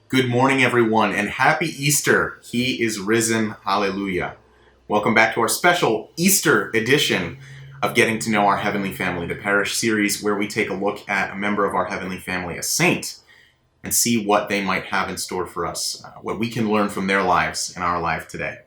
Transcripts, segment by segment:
Good morning, everyone, and happy Easter. He is risen. Hallelujah. Welcome back to our special Easter edition of Getting to Know Our Heavenly Family, the parish series where we take a look at a member of our Heavenly Family, a saint, and see what they might have in store for us, what we can learn from their lives in our life today.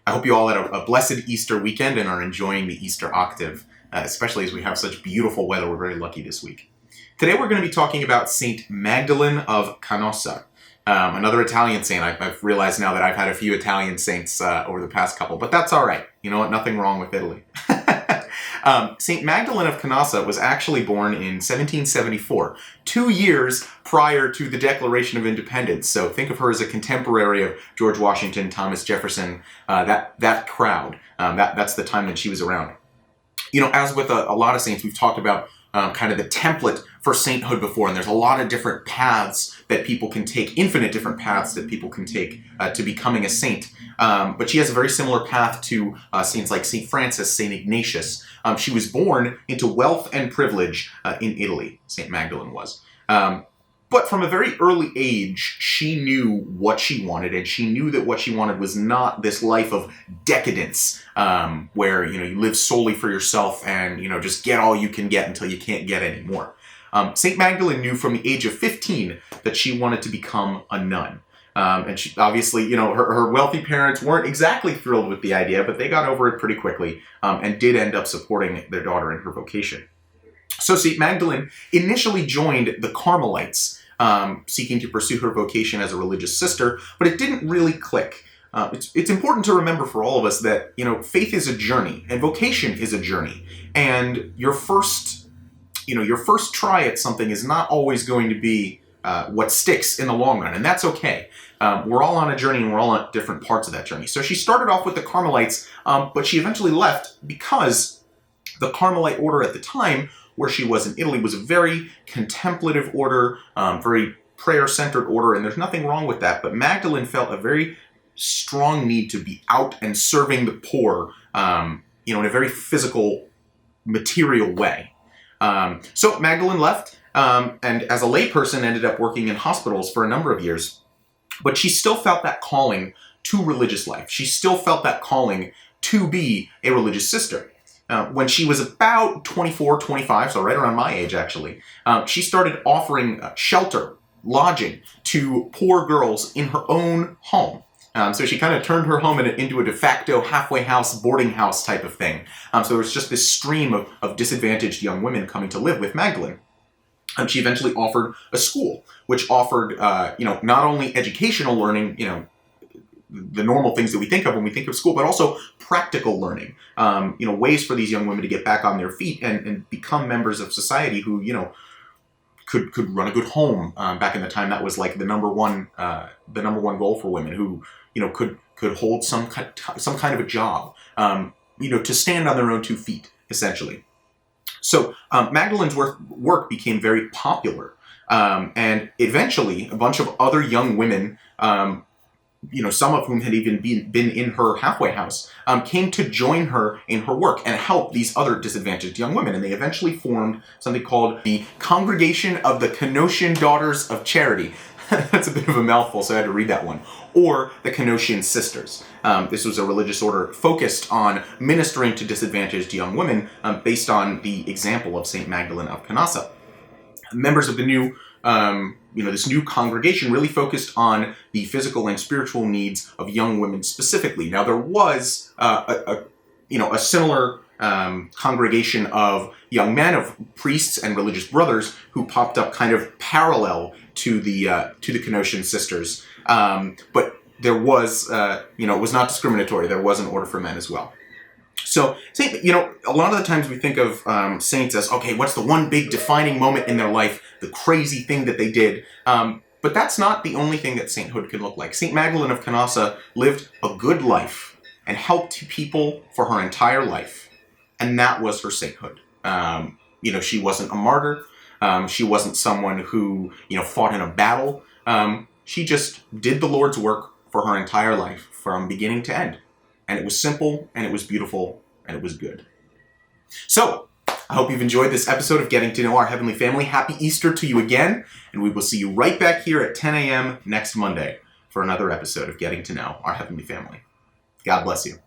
I hope you all had a blessed Easter weekend and are enjoying the Easter octave, especially as we have such beautiful weather. We're very lucky this week. Today we're going to be talking about Saint Magdalen of Canossa. Another Italian saint. I've realized now that I've had a few Italian saints over the past couple, but that's all right. You know what? Nothing wrong with Italy. Saint Magdalen of Canossa was actually born in 1774, 2 years prior to the Declaration of Independence. So think of her as a contemporary of George Washington, Thomas Jefferson, that crowd. That's the time that she was around. You know, as with a lot of saints, we've talked about kind of the template for sainthood before, and there's a lot of different paths that people can take, infinite different paths that people can take to becoming a saint. But she has a very similar path to saints like Saint Francis, Saint Ignatius. She was born into wealth and privilege in Italy, Saint Magdalen was. But from a very early age, she knew what she wanted, and she knew that what she wanted was not this life of decadence, where you live solely for yourself and just get all you can get until you can't get any more. Saint Magdalen knew from the age of 15 that she wanted to become a nun. And she obviously, her wealthy parents weren't exactly thrilled with the idea, but they got over it pretty quickly and did end up supporting their daughter in her vocation. So Saint Magdalen initially joined the Carmelites, seeking to pursue her vocation as a religious sister, but it didn't really click. It's important to remember for all of us that, faith is a journey and vocation is a journey. And your first try at something is not always going to be what sticks in the long run, and that's okay. We're all on a journey and we're all on different parts of that journey. So she started off with the Carmelites, but she eventually left because the Carmelite order at the time, where she was in Italy, was a very contemplative order, very prayer-centered order, and there's nothing wrong with that. But Magdalen felt a very strong need to be out and serving the poor, in a very physical, material way. So Magdalen left, and as a layperson ended up working in hospitals for a number of years. But she still felt that calling to religious life. She still felt that calling to be a religious sister. When she was about 24, 25, so right around my age actually, she started offering shelter, lodging to poor girls in her own home. So she kind of turned her home into a de facto halfway house, boarding house type of thing. So there was just this stream of disadvantaged young women coming to live with Magdalen. She eventually offered a school, which offered, not only educational learning, the normal things that we think of when we think of school, but also practical learning, ways for these young women to get back on their feet and become members of society who, could run a good home. Back in the time, that was like the number one goal for women who, could hold some kind of a job, to stand on their own 2 feet, essentially. So Magdalen's work became very popular, and eventually a bunch of other young women, some of whom had even been in her halfway house, came to join her in her work and help these other disadvantaged young women. And they eventually formed something called the Congregation of the Canossian Daughters of Charity. That's a bit of a mouthful, so I had to read that one. Or the Canossian Sisters. This was a religious order focused on ministering to disadvantaged young women based on the example of Saint Magdalen of Canossa. Members of the new this new congregation really focused on the physical and spiritual needs of young women specifically. Now, there was a similar congregation of young men, of priests and religious brothers who popped up kind of parallel to the Canossian sisters. But there was, it was not discriminatory. There was an order for men as well. So, a lot of the times we think of saints as, okay, what's the one big defining moment in their life, the crazy thing that they did? But that's not the only thing that sainthood can look like. Saint Magdalen of Canossa lived a good life and helped people for her entire life. And that was her sainthood. She wasn't a martyr. She wasn't someone who, fought in a battle. She just did the Lord's work for her entire life from beginning to end. And it was simple, and it was beautiful, and it was good. So, I hope you've enjoyed this episode of Getting to Know Our Heavenly Family. Happy Easter to you again, and we will see you right back here at 10 a.m. next Monday for another episode of Getting to Know Our Heavenly Family. God bless you.